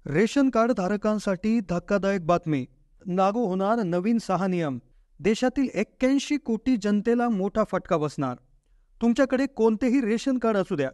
Ration card धारकांसाठी धक्कादायक बातमी. लागू होणार नवीन 6 नियम. देशातील 81 कोटी जनतेला मोठा फटका बसणार. तुमच्याकडे कोणतेही रेशन कार्ड असू द्या,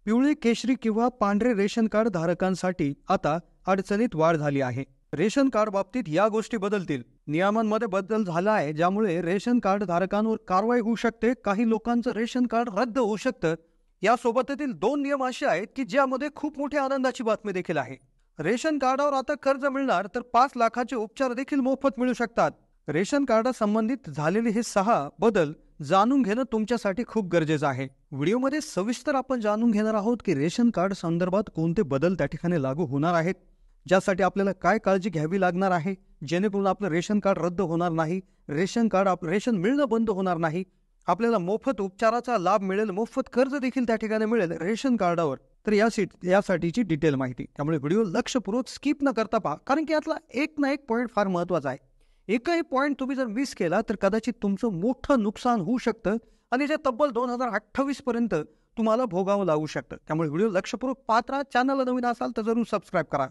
पिवळे, केशरी किंवा पांढरे रेशन कार्ड धारकांसाठी आता अडचणीत वाढ झाली आहे. रेशन कार्ड बाबतीत या गोष्टी बदलतील. नियमांमध्ये बदल झाला आहे, ज्यामुळे रेशन कार्ड धारकांवर कारवाई होऊ शकते. काही लोकांचं रेशन कार्ड रद्द होऊ शकतं. यासोबतीतील 2 नियम असे आहेत की ज्यामध्ये खूप मोठी आनंदाची बातमी देखील आहे. रेशन कार्डावर आता कर्ज मिळणार, तर 5 लाखाचे उपचार देखील मोफत मिळू शकतात. रेशन कार्डासंबंधित झालेले हे 6 बदल जाणून घेणं तुमच्यासाठी खूप गरजेचं आहे. व्हिडिओमध्ये सविस्तर आपण जाणून घेणार आहोत की रेशन कार्ड संदर्भात कोणते बदल त्या ठिकाणी लागू होणार आहेत, ज्यासाठी आपल्याला काय काळजी घ्यावी लागणार आहे, जेणेकरून आपलं रेशन कार्ड रद्द होणार नाही, रेशन मिळणं बंद होणार नाही, आपल्याला मोफत उपचाराचा लाभ मिळेल, मोफत कर्ज देखील त्या ठिकाणी मिळेल रेशन कार्डावर. तर यासाठीची डिटेल माहिती, त्यामुळे व्हिडिओ लक्षपूर्वक स्किप न करता पहा, कारण की यातला एक ना एक पॉईंट फार महत्त्वाचा आहे. एकही पॉईंट तुम्ही जर मिस केला तर कदाचित तुमचं मोठं नुकसान होऊ शकतं आणि जे तब्बल 2028 पर्यंत तुम्हाला भोगावं लागू शकतं. त्यामुळे व्हिडिओ लक्षपूर्वक पाहत राहा. चॅनलला नवीन असाल तर जरूर सबस्क्राईब करा.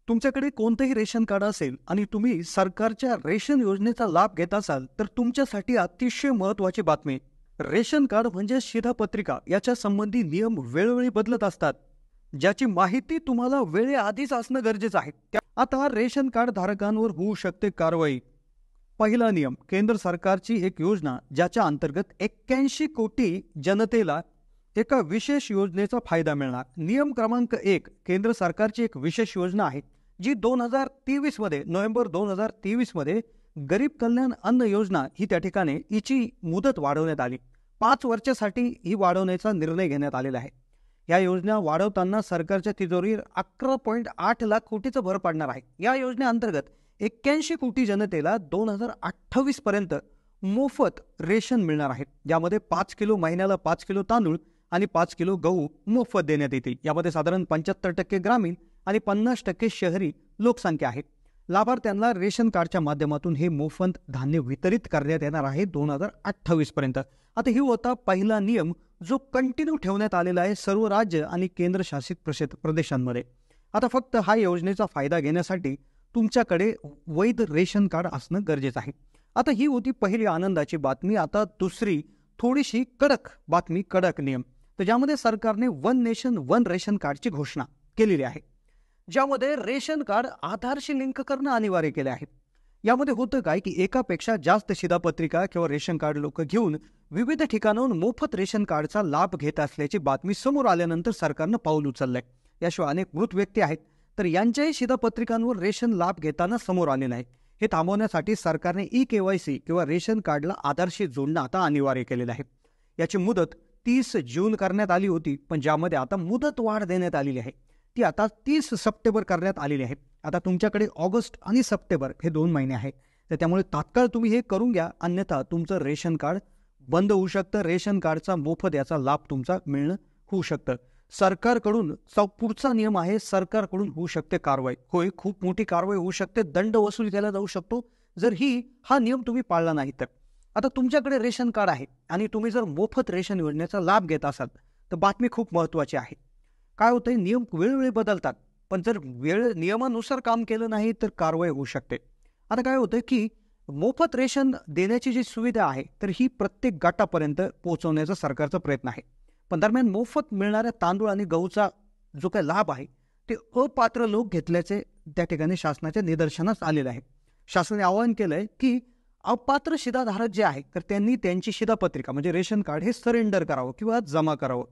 तुमच्याकडे कोणतेही रेशन कार्ड असेल आणि तुम्ही सरकारच्या रेशन योजनेचा लाभ घेत असाल तर तुमच्यासाठी अतिशय महत्त्वाची बातमी. रेशन कार्ड म्हणजे शिधापत्रिका. याच्या संबंधी नियम वेळोवेळी बदलत असतात, ज्याची माहिती तुम्हाला वेळेआधीच असणं गरजेचं आहे. आता रेशन कार्ड धारकांवर होऊ शकते कारवाई. पहिला नियम, केंद्र सरकारची एक योजना ज्याच्या अंतर्गत 81 कोटी जनतेला एका विशेष योजनेचा फायदा मिळणार. नियम क्रमांक 1, केंद्र सरकारची एक विशेष योजना आहे जी 2023 मध्ये, नोव्हेंबर 2023 मध्ये गरीब कल्याण अन्न योजना ही त्या ठिकाणी हिची मुदत वाढवण्यात आली. 5 वर्षासाठी ही वाढवण्याचा निर्णय घेण्यात आलेला आहे. या योजना वाढवताना सरकारच्या तिजोरीवर 11.8 लाख कोटीचं भर पडणार आहे. या योजनेअंतर्गत 81 कोटी जनतेला 2028 पर्यंत मोफत रेशन मिळणार आहे. यामध्ये 5 किलो महिन्याला 5 किलो तांदूळ आणि 5 किलो गहू मोफत देण्यात येतील. यामध्ये साधारण 75% ग्रामीण आणि 50% शहरी लोकसंख्या आहे. लाभार्थ्यांना रेशन कार्डच्या माध्यमातून हे मोफत धान्य वितरित करण्यात येणार आहे 2028 पर्यंत. आता ही होता पहिला नियम, जो कंटिन्यू ठेवण्यात आलेला आहे सर्व राज्य आणि केंद्रशासित प्रदेशांमध्ये. आता फक्त हा योजनेचा फायदा घेण्यासाठी तुमच्याकडे वैध रेशन कार्ड असणं गरजेचं आहे. आता ही होती पहिली आनंदाची बातमी. आता दुसरी थोडीशी कडक बातमी, कडक नियम. तर ज्यामध्ये सरकारने 1 नेशन 1 रेशन कार्डची घोषणा केलेली आहे, ज्यामध्ये रेशन कार्ड आधारशी लिंक करणं अनिवार्य केले आहे. यामध्ये होतं काय की एकापेक्षा जास्त शिधापत्रिका किंवा रेशन कार्ड लोक घेऊन विविध ठिकाणाहून मोफत रेशन कार्डचा लाभ घेत असल्याची बातमी समोर आल्यानंतर सरकारनं पाऊल उचललंय. याशिवाय अनेक मृत व्यक्ती आहेत, तर यांच्याही शिधापत्रिकांवर रेशन लाभ घेताना समोर आलेलं आहे. हे थांबवण्यासाठी सरकारने EKYC किंवा रेशन कार्डला आधारशी जोडणं आता अनिवार्य केलेलं आहे. याची मुदत 30 जून करण्यात आली होती, पण ज्यामध्ये आता मुदत वाढ देण्यात आलेली आहे. ती आता 30 सप्टेंबर करण्यात आलेली आहे. आता तुमच्याकडे ऑगस्ट आणि सप्टेंबर हे 2 महिने आहेत, तर त्यामुळे तात्काळ तुम्ही हे करून घ्या, अन्यथा तुमचं रेशन कार्ड बंद होऊ शकतं. रेशन कार्डचा मोफत याचा लाभ तुमचा मिळणं होऊ शकतं. सरकारकडून पुढचा नियम आहे, सरकारकडून होऊ शकते कारवाई. होय, खूप मोठी कारवाई होऊ शकते, दंड वसूल केला जाऊ शकतो जर हा नियम तुम्ही पाळला नाही तर. आता तुमच्याकडे रेशन कार्ड आहे आणि तुम्ही जर मोफत रेशन योजनेचा लाभ घेत असाल तर बातमी खूप महत्त्वाची आहे. काय होतंय, नियम वेळोवेळी बदलतात, पण जर नियमानुसार काम केलं नाही तर कारवाई होऊ शकते. आता काय होतं की मोफत रेशन देण्याची जी सुविधा आहे तर ही प्रत्येक गटापर्यंत पोहोचवण्याचा सरकारचा प्रयत्न आहे. पण दरम्यान मोफत मिळणाऱ्या तांदूळ आणि गहूचा जो काही लाभ आहे ते अपात्र लोक घेतल्याचे त्या ठिकाणी शासनाच्या निदर्शनास आलेलं आहे. शासनाने आवाहन केलंय की अपात्र शिधाधारक जे आहे तर त्यांनी त्यांची शिधापत्रिका म्हणजे रेशन कार्ड हे सरेंडर करावं किंवा जमा करावं.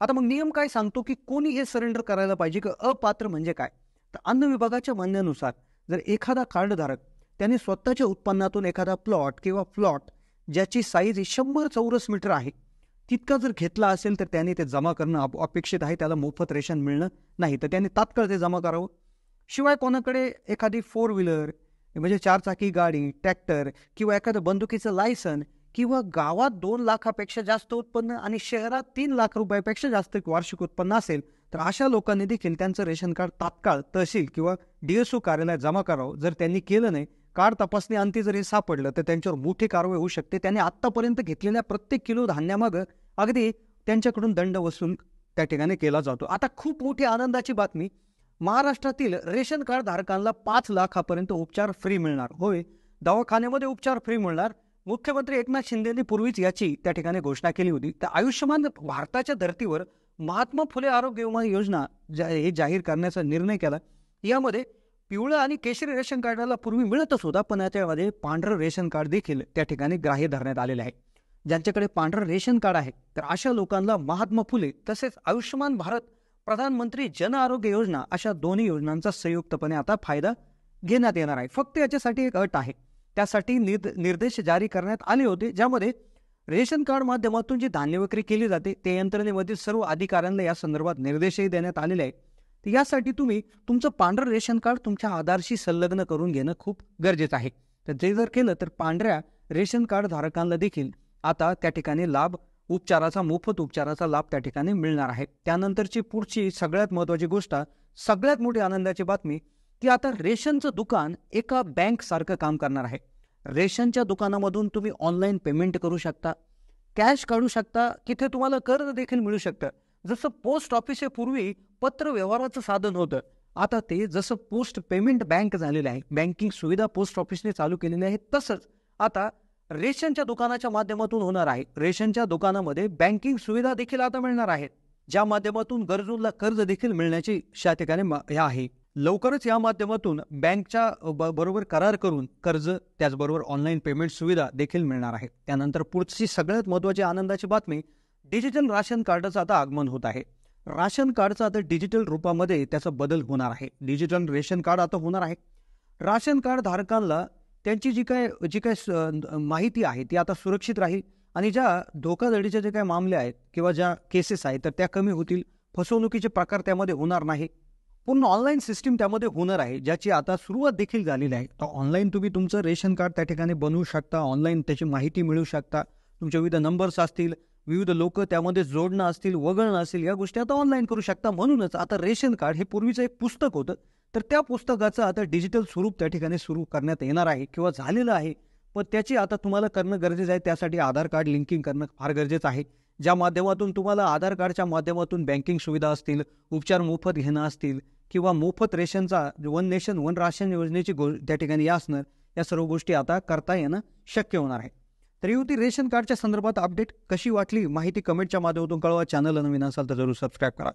आता मग नियम काय सांगतो की कोणी हे सरेंडर करायला पाहिजे, की अपात्र म्हणजे काय. तर अन्न विभागाच्या म्हणण्यानुसार जर एखादा कार्डधारक त्याने स्वतःच्या उत्पन्नातून एखादा प्लॉट ज्याची साईज 100 चौरस मीटर आहे तितका जर घेतला असेल तर त्याने ते जमा करणं अपेक्षित आहे. त्याला मोफत रेशन मिळणं नाही, तर त्याने तात्काळ ते जमा करावं. शिवाय कोणाकडे एखादी 4 व्हीलर म्हणजे 4 चाकी गाडी, ट्रॅक्टर किंवा एखादं बंदुकीचं लायसन किंवा गावात 2 लाखापेक्षा जास्त उत्पन्न आणि शहरात 3 लाख रुपयापेक्षा जास्त वार्षिक उत्पन्न असेल तर अशा लोकांनी देखील त्यांचं रेशन कार्ड तात्काळ तहसील किंवा DSO कार्यालयात जमा करावं. जर त्यांनी केलं नाही, कार्ड तपासणी अंती जर हे सापडलं तर त्यांच्यावर मोठी कारवाई होऊ शकते. त्यांनी आतापर्यंत घेतलेल्या प्रत्येक किलो धान्यामागं अगदी त्यांच्याकडून दंड वसूल त्या ठिकाणी केला जातो. आता खूप मोठी आनंदाची बातमी, महाराष्ट्रातील रेशन कार्ड धारकांना 5 लाखापर्यंत उपचार फ्री मिळणार. होय, दवाखान्यामध्ये उपचार फ्री मिळणार. मुख्यमंत्री एकनाथ शिंदेंनी पूर्वीच याची त्या ठिकाणी घोषणा केली होती. तर आयुष्यमान भारताच्या धर्तीवर महात्मा फुले आरोग्य विमा योजना हे जाहीर करण्याचा निर्णय केला. यामध्ये पिवळं आणि केशरी रेशन कार्डाला पूर्वी मिळतच होता, पण याच्यामध्ये पांढरं रेशन कार्ड देखील त्या ठिकाणी ग्राह्य धरण्यात आलेलं आहे. ज्यांच्याकडे पांढरं रेशन कार्ड आहे तर अशा लोकांना महात्मा फुले तसेच आयुष्यमान भारत प्रधानमंत्री जन आरोग्य योजना अशा दोन्ही योजनांचा संयुक्तपणे आता फायदा घेण्यात येणार आहे. फक्त याच्यासाठी एक अट आहे. त्यासाठी निर्देश जारी करण्यात आले होते, ज्यामध्ये रेशन कार्ड माध्यमातून जी धान्य विक्री केली जाते ते यंत्रणेमधील सर्व अधिकाऱ्यांना या संदर्भात निर्देशही देण्यात आलेले आहेत. तर यासाठी तुम्ही तुमचं पांढरं रेशन कार्ड तुमच्या आधारशी संलग्न करून घेणं खूप गरजेचं आहे. तर ते जर केलं तर पांढऱ्या रेशन कार्ड धारकांना देखील आता त्या ठिकाणी मोफत उपचाराचा लाभ त्या ठिकाणी मिळणार आहे. त्यानंतरची पुढची सगळ्यात महत्त्वाची गोष्ट, सगळ्यात मोठी आनंदाची बातमी, की आता रेशनचं दुकान एका बँक सारखं काम करणार आहे. रेशनच्या दुकानामधून तुम्ही ऑनलाईन पेमेंट करू शकता, कॅश काढू शकता, तिथे तुम्हाला कर्ज देखील मिळू शकतं. जसं पोस्ट ऑफिस हे पूर्वी पत्र व्यवहाराचं साधन होतं, आता ते जसं पोस्ट पेमेंट बँक झालेलं आहे, बँकिंग सुविधा पोस्ट ऑफिसने चालू केलेली आहे, तसंच आता रेशनच्या दुकानाच्या माध्यमातून होणार आहे. रेशनच्या दुकानामध्ये बँकिंग सुविधा देखील आता मिळणार आहेत, ज्या माध्यमातून गरजूंना कर्ज देखील मिळण्याची त्या ठिकाणी हे आहे. लवकरच या माध्यमातून बँकच्या बरोबर करार करून कर्ज त्याचबरोबर ऑनलाईन पेमेंट सुविधा देखील मिळणार आहे. त्यानंतर पुढची सगळ्यात महत्त्वाची आनंदाची बातमी, डिजिटल राशन कार्डचं आता आगमन होत आहे. राशन कार्डचं आता डिजिटल रूपामध्ये त्याचा बदल होणार आहे. डिजिटल रेशन कार्ड आता होणार आहे. राशन कार्ड धारकांना त्यांची जी काय माहिती आहे ती आता सुरक्षित राहील आणि ज्या धोकाधडीचे जे काही मामले आहेत किंवा ज्या केसेस आहेत तर त्या कमी होतील. फसवणुकीचे प्रकार त्यामध्ये होणार नाही. पूर्ण ऑनलाईन सिस्टीम त्यामध्ये होणार आहे, ज्याची आता सुरुवात देखील झालेली आहे. तर ऑनलाईन तुम्ही तुमचं रेशन कार्ड त्या ठिकाणी बनवू शकता, ऑनलाईन त्याची माहिती मिळवू शकता. तुमचे विविध नंबर्स असतील, विविध लोक त्यामध्ये जोडणं असतील, वगळणं असतील, या गोष्टी आता ऑनलाईन करू शकता. म्हणूनच आता रेशन कार्ड हे पूर्वीचं एक पुस्तक होतं, तर त्या पुस्तकाचं आता डिजिटल स्वरूप त्या ठिकाणी सुरू करण्यात येणार आहे किंवा झालेलं आहे. पण त्याची आता तुम्हाला करणं गरजेचं आहे. त्यासाठी आधार कार्ड लिंकिंग करणं फार गरजेचं आहे, ज्या माध्यमातून तुम्हाला आधार कार्डच्या माध्यमातून बँकिंग सुविधा असतील, उपचार मोफत घेणं असतील किंवा मोफत रेशनचा वन नेशन वन राशन योजनेची त्या ठिकाणी असणं, या सर्व गोष्टी आता करता येणं शक्य होणार आहे. तर ही होती रेशन कार्डच्या संदर्भात अपडेट. कशी वाटली माहिती कमेंटच्या माध्यमातून कळवा. चॅनलला नवीन असाल तर जरूर सबस्क्राईब करा.